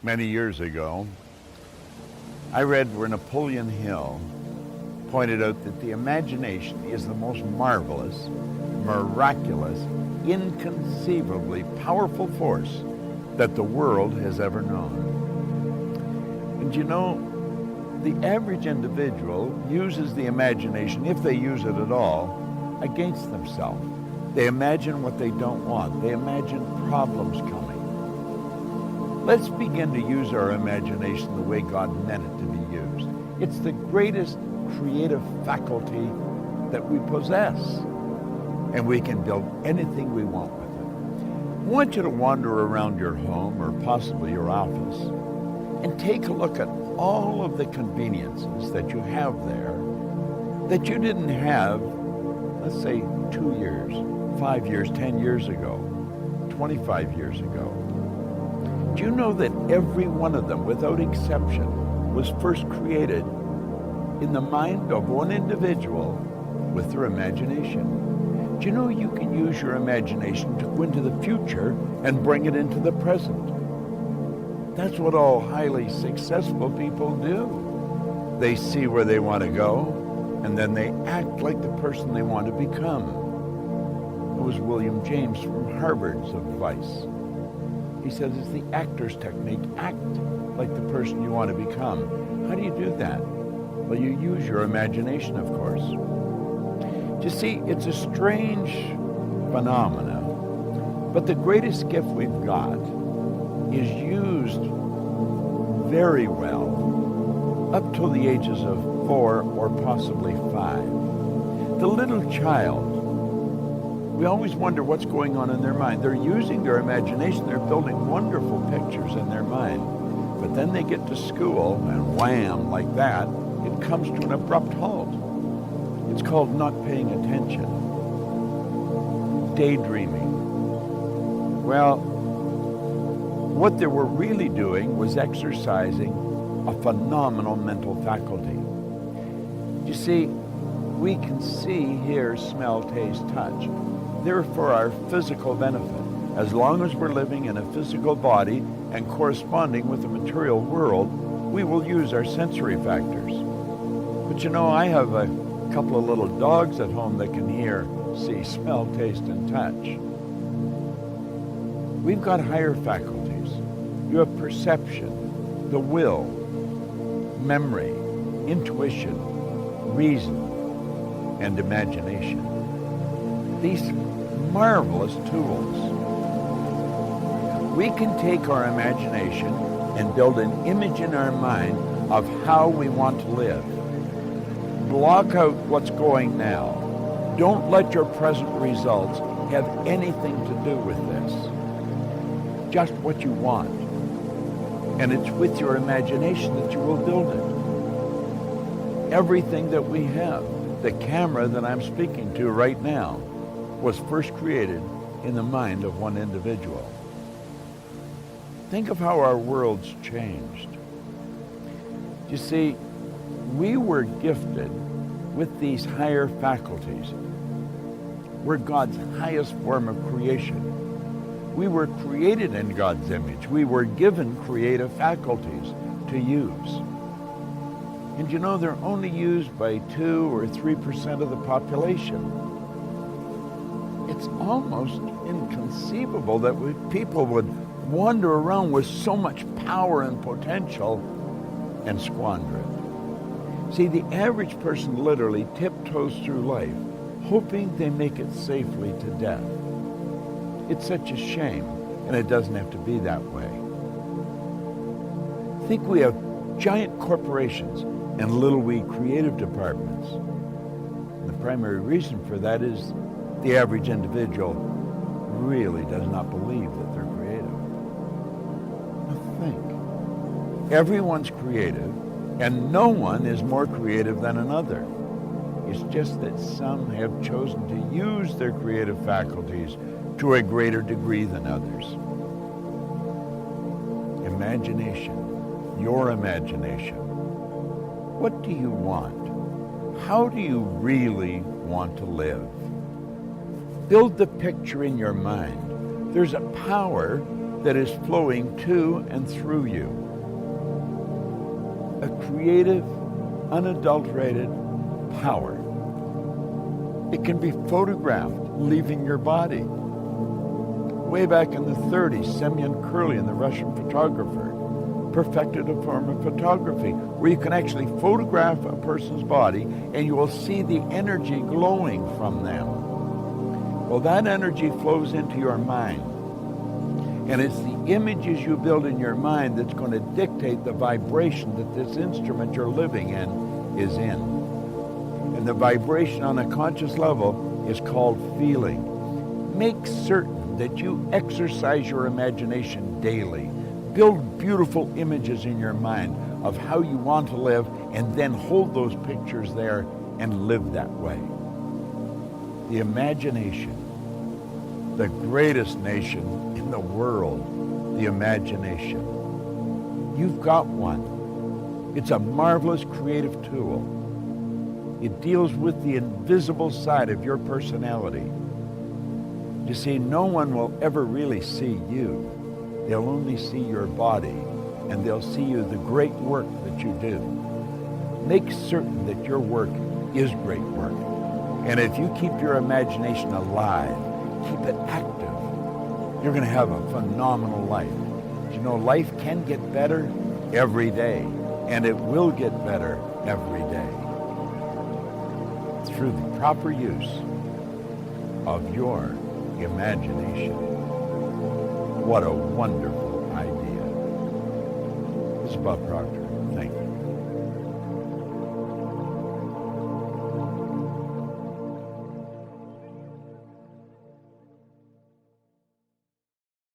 Many years ago, I read where Napoleon Hill pointed out that the imagination is the most marvelous, miraculous, inconceivably powerful force that the world has ever known. And you know, the average individual uses the imagination, if they use it at all, against themselves. They imagine what they don't want. They imagine problems coming. Let's begin to use our imagination the way God meant it to be used. It's the greatest creative faculty that we possess, and we can build anything we want with it. I want you to wander around your home or possibly your office and take a look at all of the conveniences that you have there that you didn't have, let's say, 2 years, 5 years, 10 years ago, 25 years ago. Do you know that every one of them, without exception, was first created in the mind of one individual with their imagination? Do you know you can use your imagination to go into the future and bring it into the present? That's what all highly successful people do. They see where they want to go, and then they act like the person they want to become. It was William James from Harvard's advice. He says it's the actor's technique. Act like the person you want to become. How do you do that? Well, you use your imagination, of course. You see, it's a strange phenomena, but the greatest gift we've got is used very well up till the ages of 4 or possibly 5. The little child, we always wonder what's going on in their mind. They're using their imagination. They're building wonderful pictures in their mind. But then they get to school, and wham, like that, it comes to an abrupt halt. It's called not paying attention. Daydreaming. Well, what they were really doing was exercising a phenomenal mental faculty. You see, we can see, hear, smell, taste, touch. They're for our physical benefit. As long as we're living in a physical body and corresponding with the material world, we will use our sensory factors. But you know, I have a couple of little dogs at home that can hear, see, smell, taste, and touch. We've got higher faculties. You have perception, the will, memory, intuition, reason, and imagination. These marvelous tools. We can take our imagination and build an image in our mind of how we want to live. Block out what's going now. Don't let your present results have anything to do with this. Just what you want. And it's with your imagination that you will build it. Everything that we have, the camera that I'm speaking to right now, was first created in the mind of one individual. Think of how our world's changed. You see, we were gifted with these higher faculties. We're God's highest form of creation. We were created in God's image. We were given creative faculties to use. And you know, they're only used by 2 or 3% of the population. It's almost inconceivable that people would wander around with so much power and potential and squander it. See, the average person literally tiptoes through life, hoping they make it safely to death. It's such a shame, and it doesn't have to be that way. I think we have giant corporations and little wee creative departments. And the primary reason for that is the average individual really does not believe that they're creative. Now think. Everyone's creative, and no one is more creative than another. It's just that some have chosen to use their creative faculties to a greater degree than others. Imagination, your imagination. What do you want? How do you really want to live? Build the picture in your mind. There's a power that is flowing to and through you. A creative, unadulterated power. It can be photographed leaving your body. Way back in the 30s, Semyon Kirlian, the Russian photographer, perfected a form of photography where you can actually photograph a person's body and you will see the energy glowing from them. Well, that energy flows into your mind. And it's the images you build in your mind that's going to dictate the vibration that this instrument you're living in is in. And the vibration on a conscious level is called feeling. Make certain that you exercise your imagination daily. Build beautiful images in your mind of how you want to live, and then hold those pictures there and live that way. The imagination, the greatest nation in the world, the imagination. You've got one. It's a marvelous creative tool. It deals with the invisible side of your personality. You see, no one will ever really see you. They'll only see your body, and they'll see you the great work that you do. Make certain that your work is great work. And if you keep your imagination alive, keep it active, you're going to have a phenomenal life. You know, life can get better every day, and it will get better every day through the proper use of your imagination. What a wonderful idea. This is Bob Proctor.